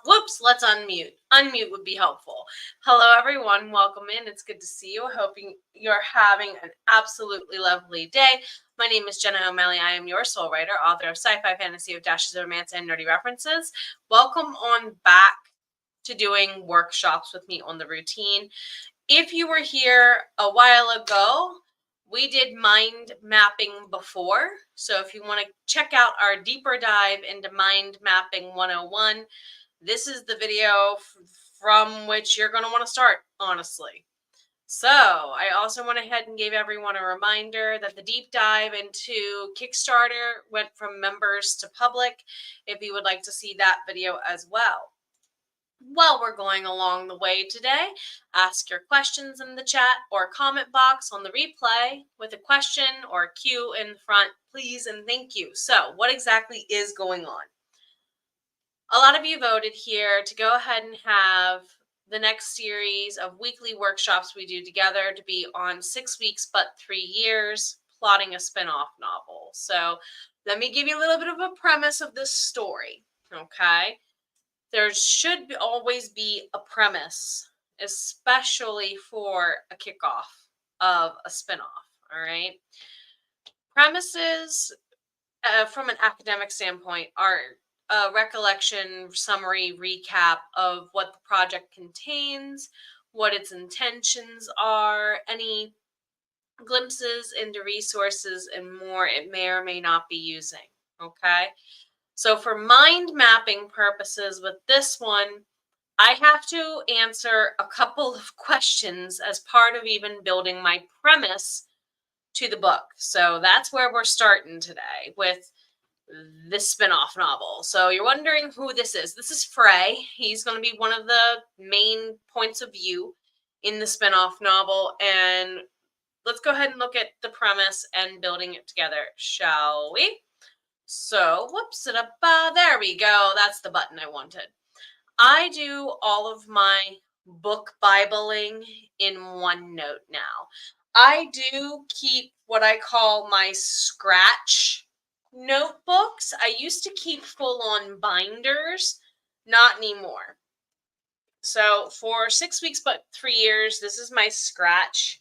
Whoops, let's unmute. Unmute would be helpful. Hello, everyone. Welcome in. It's good to see you. Hoping you're having an absolutely lovely day. My name is Jenna O'Malley. I am your soul writer, author of sci-fi fantasy with dashes of romance and nerdy references. Welcome on back to doing workshops with me on the routine. If you were here a while ago, we did mind mapping before. So if you want to check out our deeper dive into mind mapping 101, this is the video from which you're going to want to start, honestly. So I also went ahead and gave everyone a reminder that the deep dive into Kickstarter went from members to public, if you would like to see that video as well. While we're going along the way today, ask your questions in the chat or comment box on the replay with a question or a Q in front, please and thank you. So what exactly is going on? A lot of you voted here to go ahead and have the next series of weekly workshops we do together to be on 6 weeks but 3 years, plotting a spin-off novel. So let me give you a little bit of a premise of this story, okay? There should always be a premise, especially for a kickoff of a spin-off, all right? Premises, from an academic standpoint, are a recollection, summary, recap of what the project contains, what its intentions are, any glimpses into resources, and more it may or may not be using, okay? So for mind mapping purposes with this one, I have to answer a couple of questions as part of even building my premise to the book. So that's where we're starting today with this spin-off novel. So you're wondering who this is. This is Frey. He's going to be one of the main points of view in the spin-off novel. And let's go ahead and look at the premise and building it together, shall we? So, whoops, there we go. That's the button I wanted. I do all of my book Bibling in OneNote now. I do keep what I call my scratch notebooks. I used to keep full-on binders, not anymore. So for 6 weeks but 3 years, this is my scratch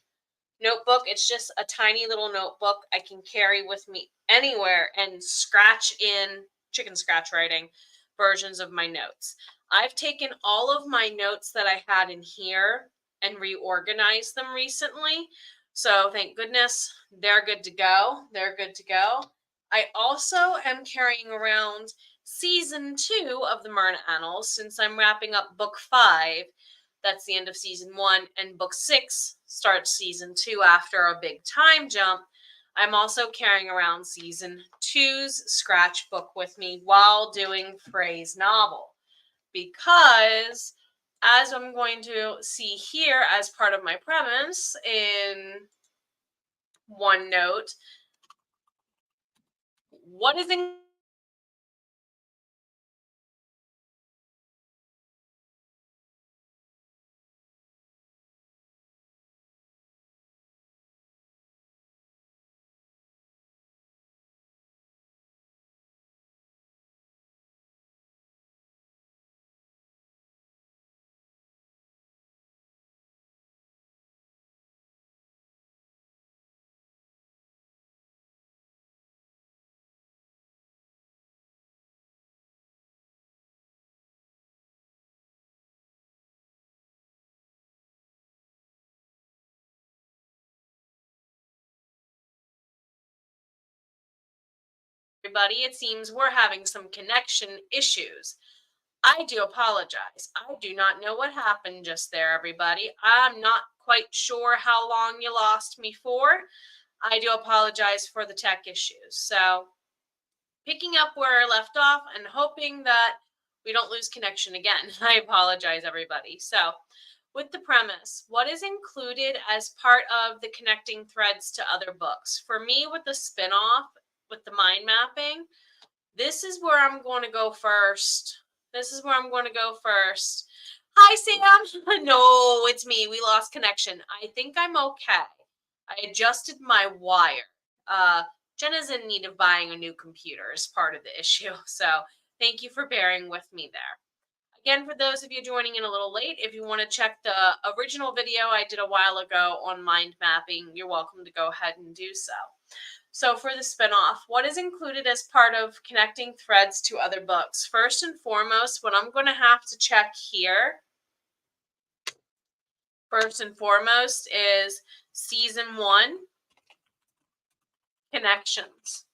notebook. It's just a tiny little notebook I can carry with me anywhere and scratch in chicken scratch writing versions of my notes. I've taken all of my notes that I had in here and reorganized them recently. So thank goodness they're good to go. They're good to go. I also am carrying around season 2 of the Merna Annals since I'm wrapping up book 5. That's the end of season 1, and book 6 starts season 2 after a big time jump. I'm also carrying around season 2's scratch book with me while doing Frey's novel, because as I'm going to see here as part of my premise in OneNote, what is in everybody, it seems we're having some connection issues. I do apologize. I do not know what happened just there, everybody. I'm not quite sure how long you lost me for. I do apologize for the tech issues. So picking up where I left off and hoping that we don't lose connection again. I apologize, everybody. So with the premise, what is included as part of the connecting threads to other books? For me, with the spinoff, with the mind mapping, this is where I'm going to go first. This is where I'm going to go first. Hi, Sam. No, it's me. We lost connection. I think I'm okay. I adjusted my wire. Jenna's in need of buying a new computer as part of the issue. So thank you for bearing with me there. Again, for those of you joining in a little late, if you want to check the original video I did a while ago on mind mapping, you're welcome to go ahead and do so. So for the spinoff, what is included as part of connecting threads to other books? First and foremost, what I'm going to have to check here, first and foremost, is Season 1 connections.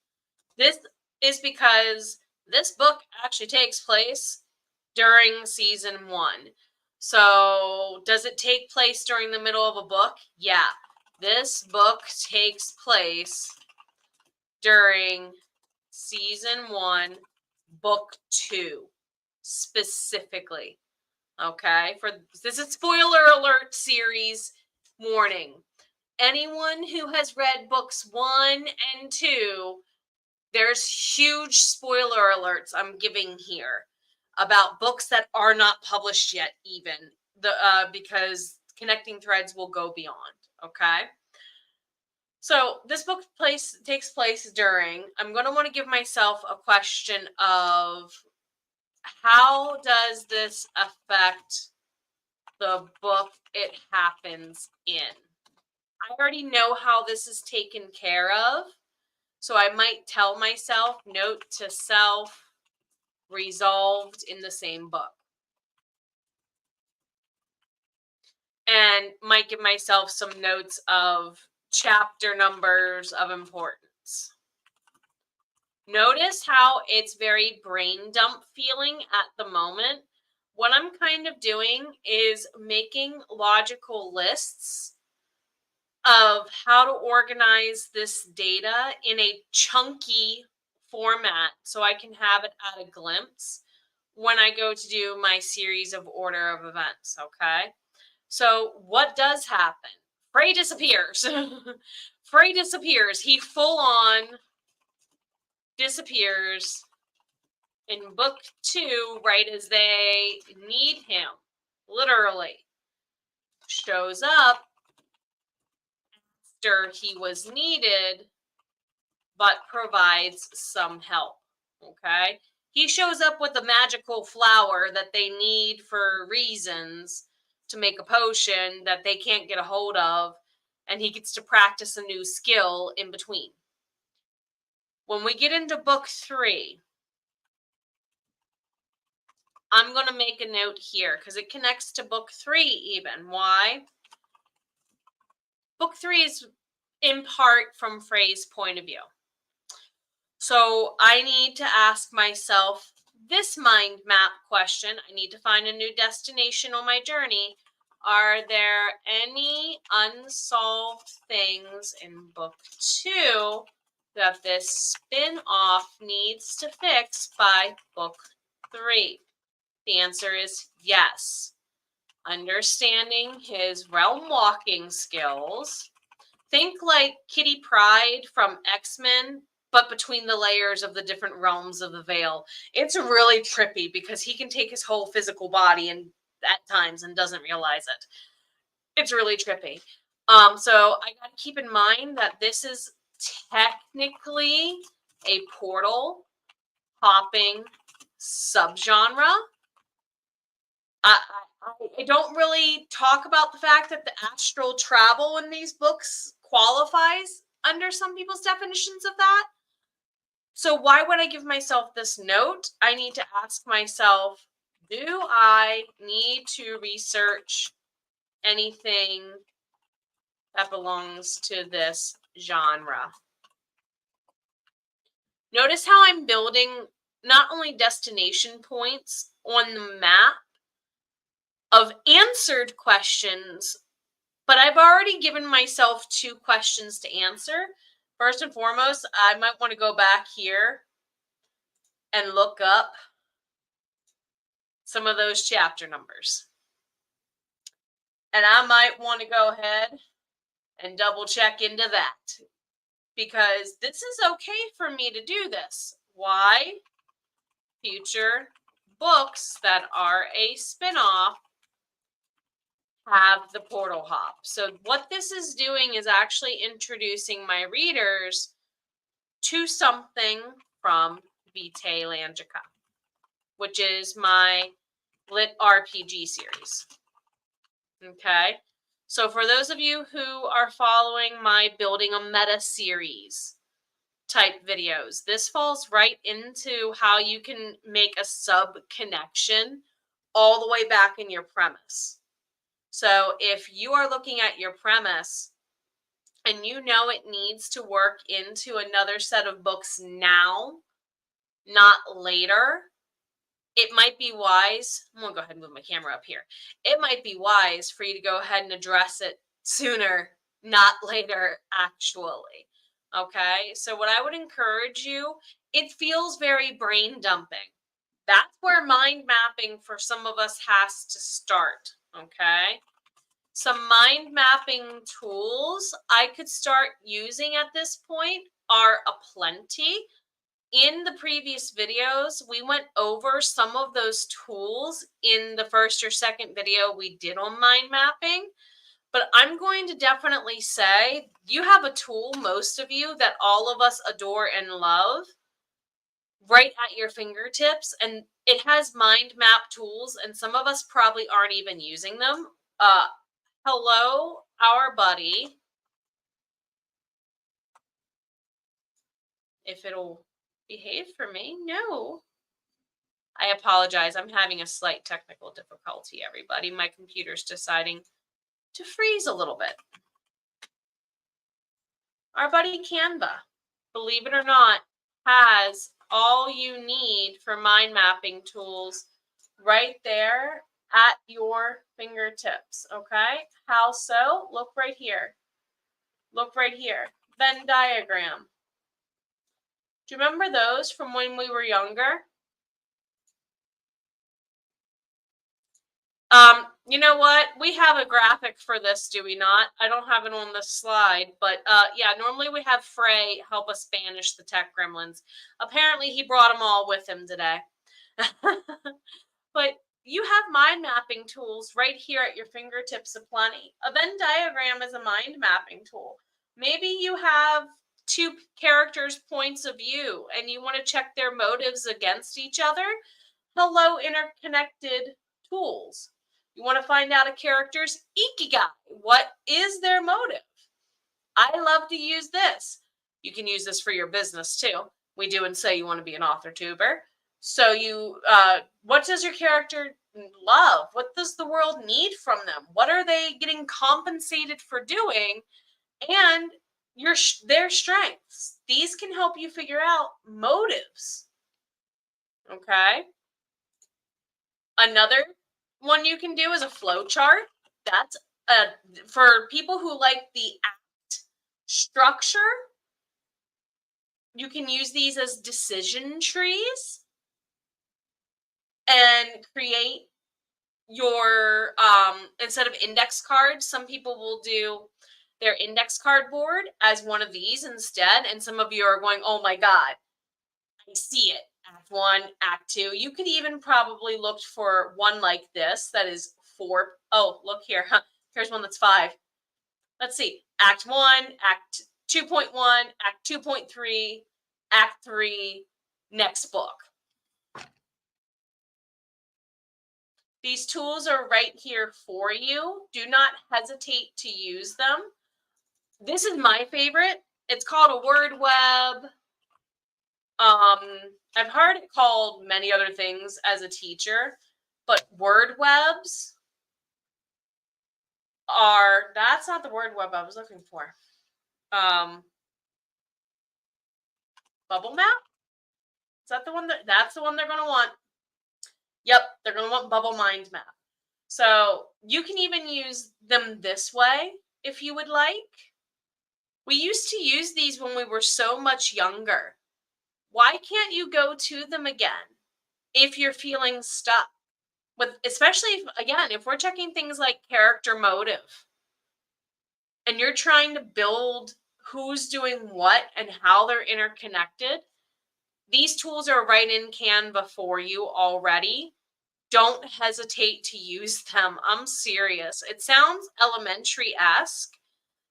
This is because this book actually takes place during Season 1. So does it take place during the middle of a book? Yeah. This book takes place during Season 1, Book 2, specifically. Okay? This is spoiler alert series warning. Anyone who has read books 1 and 2, there's huge spoiler alerts I'm giving here about books that are not published yet, even because connecting threads will go beyond. Okay, so this book takes place during. I'm going to want to give myself a question of how does this affect the book it happens in? I already know how this is taken care of. So I might tell myself, note to self, resolved in the same book. And might give myself some notes of chapter numbers of importance. Notice how it's very brain dump feeling at the moment. What I'm kind of doing is making logical lists of how to organize this data in a chunky format so I can have it at a glimpse when I go to do my series of order of events, okay? So what does happen? Frey disappears. Frey disappears. He full on disappears in book 2 right as they need him. Literally. Shows up after he was needed, but provides some help, okay? He shows up with a magical flower that they need for reasons to make a potion that they can't get a hold of, and he gets to practice a new skill in between. When we get into book 3, I'm going to make a note here because it connects to book 3 even. Why? Book 3 is in part from Frey's point of view. So I need to ask myself this mind map question. I need to find a new destination on my journey. Are there any unsolved things in book 2 that this spin-off needs to fix by book 3? The answer is yes. Understanding his realm walking skills. Think like Kitty Pryde from X-Men, but between the layers of the different realms of the veil. It's really trippy because he can take his whole physical body and at times and doesn't realize it. It's really trippy. So I got to keep in mind that this is technically a portal hopping subgenre. I don't really talk about the fact that the astral travel in these books qualifies under some people's definitions of that. So why would I give myself this note? I need to ask myself, do I need to research anything that belongs to this genre? Notice how I'm building not only destination points on the map of answered questions, but I've already given myself 2 questions to answer. First and foremost, I might want to go back here and look up some of those chapter numbers. And I might want to go ahead and double check into that because this is okay for me to do this. Why? Future books that are a spin-off have the portal hop. So what this is doing is actually introducing my readers to something from Vitae Langica, which is my lit RPG series. Okay, so for those of you who are following my building a meta series type videos, this falls right into how you can make a sub connection all the way back in your premise. So if you are looking at your premise and you know it needs to work into another set of books now, not later, it might be wise. I'm going to go ahead and move my camera up here. It might be wise for you to go ahead and address it sooner, not later, actually. Okay, so what I would encourage you, it feels very brain dumping. That's where mind mapping for some of us has to start. Okay, some mind mapping tools I could start using at this point are aplenty. In the previous videos, we went over some of those tools in the first or second video we did on mind mapping. But I'm going to definitely say you have a tool, most of you, that all of us adore and love right at your fingertips. And it has mind map tools, and some of us probably aren't even using them. Hello, our buddy. If it'll behave for me. No. I apologize. I'm having a slight technical difficulty, everybody. My computer's deciding to freeze a little bit. Our buddy Canva, believe it or not, has all you need for mind mapping tools right there at your fingertips, okay? How so? Look right here. Look right here. Venn diagram. Do you remember those from when we were younger? You know what? We have a graphic for this, do we not? I don't have it on this slide, but yeah, normally we have Frey help us banish the tech gremlins. Apparently he brought them all with him today. But you have mind mapping tools right here at your fingertips aplenty. A Venn diagram is a mind mapping tool. Maybe you have two characters' points of view and you want to check their motives against each other. Hello, interconnected tools. You want to find out a character's ikigai. What is their motive? I love to use this. You can use this for your business too. We do and say you want to be an author tuber. So you, what does your character love? What does the world need from them? What are they getting compensated for doing? And their strengths. These can help you figure out motives. Okay. Another one you can do is a flow chart. That's for people who like the act structure. You can use these as decision trees and create your instead of index cards, some people will do their index card board as one of these instead. And some of you are going, oh my God, I see it. Act 1, Act 2. You could even probably look for one like this that is 4. Oh, look here. Here's one that's 5. Let's see. Act 1, Act 2.1, Act 2.3, Act 3, next book. These tools are right here for you. Do not hesitate to use them. This is my favorite. It's called a word web. I've heard it called many other things as a teacher, but word webs are, that's not the word web I was looking for. Bubble map? Is that the one that's the one they're going to want? Yep, they're going to want bubble mind map. So you can even use them this way if you would like. We used to use these when we were so much younger. Why can't you go to them again if you're feeling stuck? Especially if we're checking things like character motive and you're trying to build who's doing what and how they're interconnected, These tools are right in Canva for you already. Don't hesitate to use them. I'm serious. It sounds elementary-esque,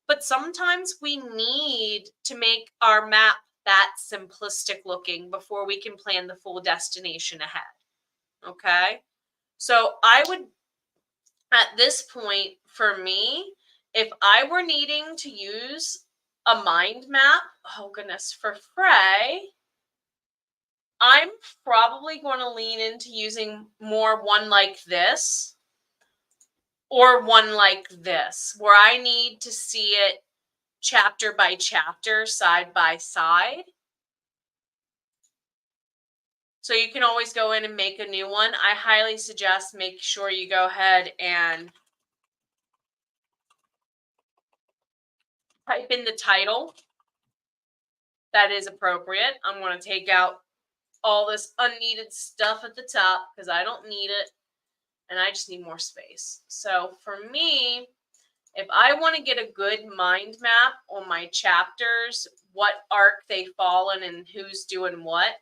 but sometimes we need to make our map that simplistic looking before we can plan the full destination ahead. Okay? So I would, at this point, for me, if I were needing to use a mind map, oh goodness, for Frey, I'm probably going to lean into using more one like this or one like this, where I need to see it chapter by chapter, side by side. So you can always go in and make a new one. I highly suggest make sure you go ahead and type in the title that is appropriate. I'm going to take out all this unneeded stuff at the top because I don't need it and I just need more space. So for me, if I want to get a good mind map on my chapters, what arc they fall in and who's doing what,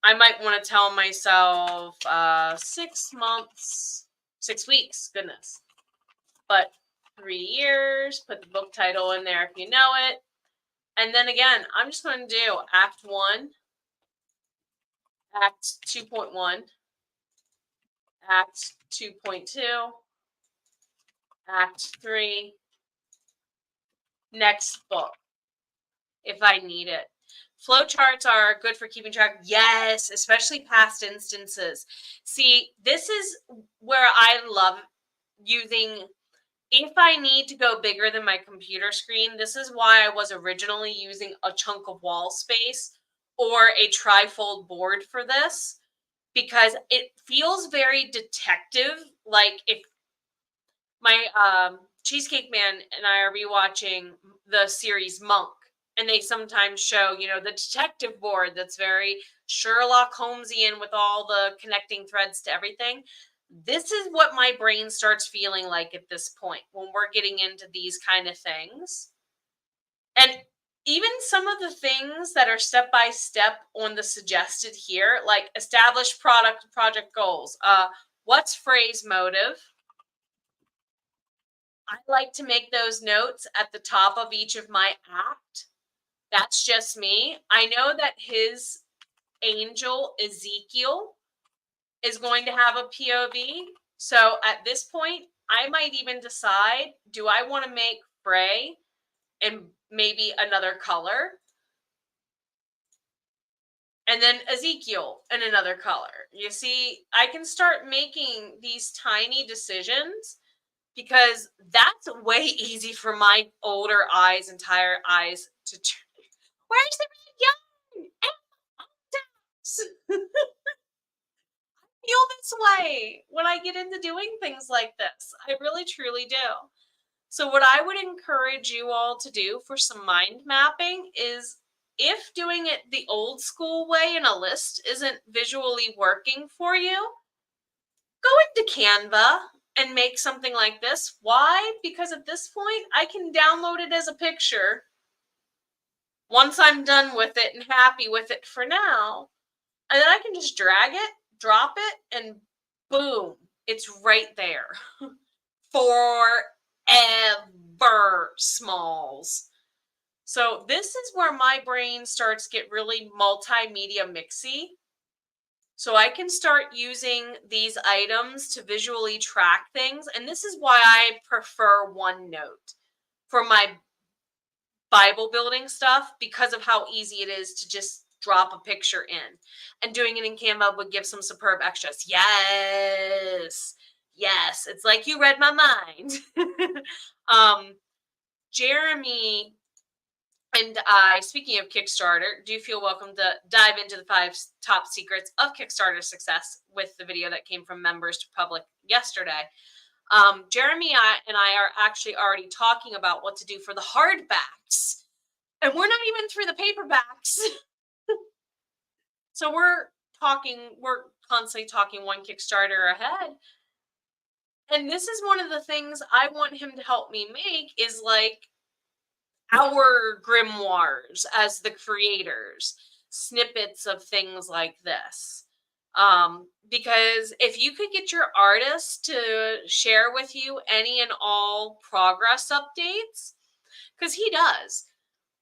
I might want to tell myself 6 months, 6 weeks, goodness. But 3 years, put the book title in there if you know it. And then again, I'm just going to do Act 1, Act 2.1, Act 2.2, Act 3, next book, if I need it. Flowcharts are good for keeping track. Yes, especially past instances. See, this is where I love using, if I need to go bigger than my computer screen, this is why I was originally using a chunk of wall space or a trifold board for this, because it feels very detective. Like if my Cheesecake Man and I are rewatching the series Monk, and they sometimes show, you know, the detective board that's very Sherlock Holmesian with all the connecting threads to everything. This is what my brain starts feeling like at this point when we're getting into these kind of things. And even some of the things that are step by step on the suggested here, like establish project goals. What's Frey's motive? I like to make those notes at the top of each of my act. That's just me. I know that his angel, Ezekiel, is going to have a POV. So at this point, I might even decide, do I want to make Frey in maybe another color? And then Ezekiel in another color. You see, I can start making these tiny decisions because that's way easy for my older eyes and tired eyes to turn. Where's the red yarn? Feel this way when I get into doing things like this. I really truly do. So what I would encourage you all to do for some mind mapping is, if doing it the old school way in a list isn't visually working for you, go into Canva and make something like this. Why? Because at this point, I can download it as a picture once I'm done with it and happy with it for now. And then I can just drag it, drop it, and boom, it's right there. Forever, Smalls. So this is where my brain starts to get really multimedia mixy. So I can start using these items to visually track things. And this is why I prefer OneNote for my Bible building stuff, because of how easy it is to just drop a picture in. And doing it in Canva would give some superb extras. Yes. Yes. It's like you read my mind. Jeremy and I, speaking of Kickstarter, do feel welcome to dive into the 5 top secrets of Kickstarter success with the video that came from members to public yesterday. Jeremy and I are actually already talking about what to do for the hardbacks. And we're not even through the paperbacks. So we're constantly talking one Kickstarter ahead. And this is one of the things I want him to help me make, is like our grimoires as the creators. snippets of things like this. Because if you could get your artist to share with you any and all progress updates, because he does.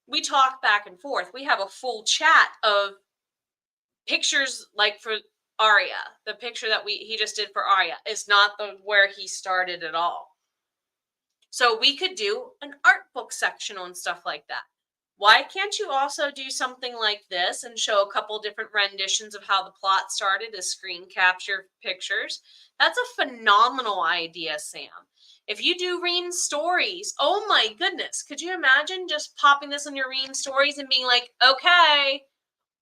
We talk back and forth. We have a full chat of pictures, like for Aria. The picture that he just did for Aria is not the where he started at all. So we could do an art book section on stuff like that. Why can't you also do something like this and show a couple different renditions of how the plot started as screen capture pictures? That's a phenomenal idea, Sam. If you do Ream Stories, oh my goodness, could you imagine just popping this on your Ream Stories and being like, okay,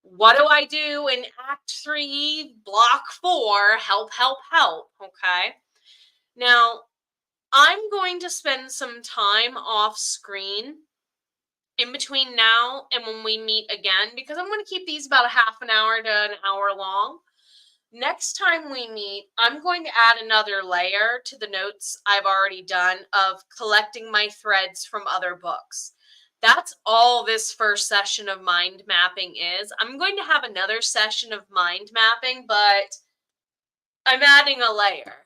what do I do in Act 3, Block 4? Help, help, help. Okay. Now, I'm going to spend some time off screen in between now and when we meet again, because I'm going to keep these about a half an hour to an hour long. Next time we meet, I'm going to add another layer to the notes I've already done of collecting my threads from other books. That's all this first session of mind mapping is. I'm going to have another session of mind mapping, but I'm adding a layer.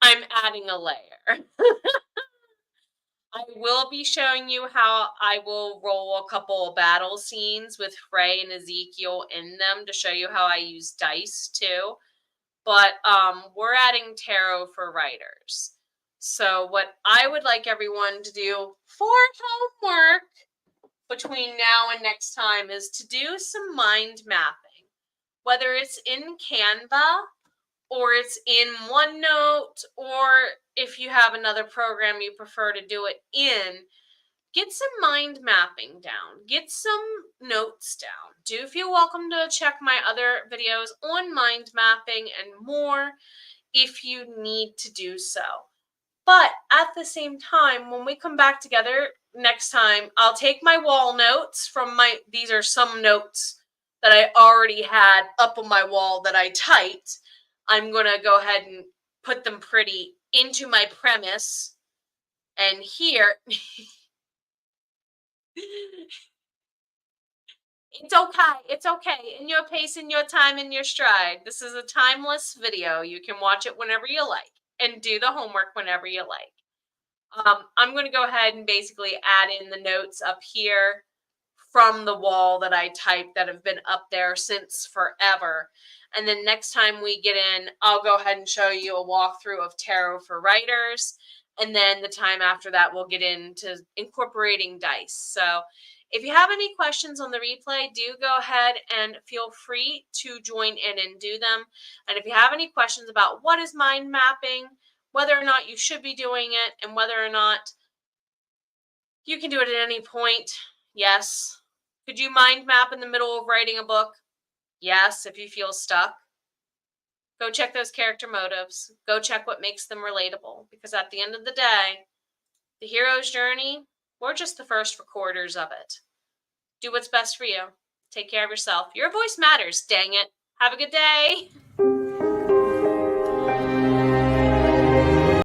I'm adding a layer. I will be showing you how I will roll a couple of battle scenes with Frey and Ezekiel in them to show you how I use dice too. But we're adding tarot for writers. So what I would like everyone to do for homework between now and next time is to do some mind mapping, whether it's in Canva or it's in OneNote, or if you have another program you prefer to do it in, get some mind mapping down. Get some notes down. Do feel welcome to check my other videos on mind mapping and more if you need to do so. But at the same time, when we come back together next time, I'll take my wall notes from these are some notes that I already had up on my wall that I typed. I'm going to go ahead and put them pretty into my premise. And here, it's okay. It's okay. In your pace, in your time, in your stride. This is a timeless video. You can watch it whenever you like and do the homework whenever you like. I'm going to go ahead and basically add in the notes up here from the wall that I typed that have been up there since forever. And then next time we get in, I'll go ahead and show you a walkthrough of tarot for writers. And then the time after that, we'll get into incorporating dice. So if you have any questions on the replay, do go ahead and feel free to join in and do them. And if you have any questions about what is mind mapping, whether or not you should be doing it, and whether or not you can do it at any point, yes. Could you mind map in the middle of writing a book? Yes, if you feel stuck. Go check those character motives. Go check what makes them relatable. Because at the end of the day, the hero's journey, we're just the first recorders of it. Do what's best for you. Take care of yourself. Your voice matters, dang it. Have a good day.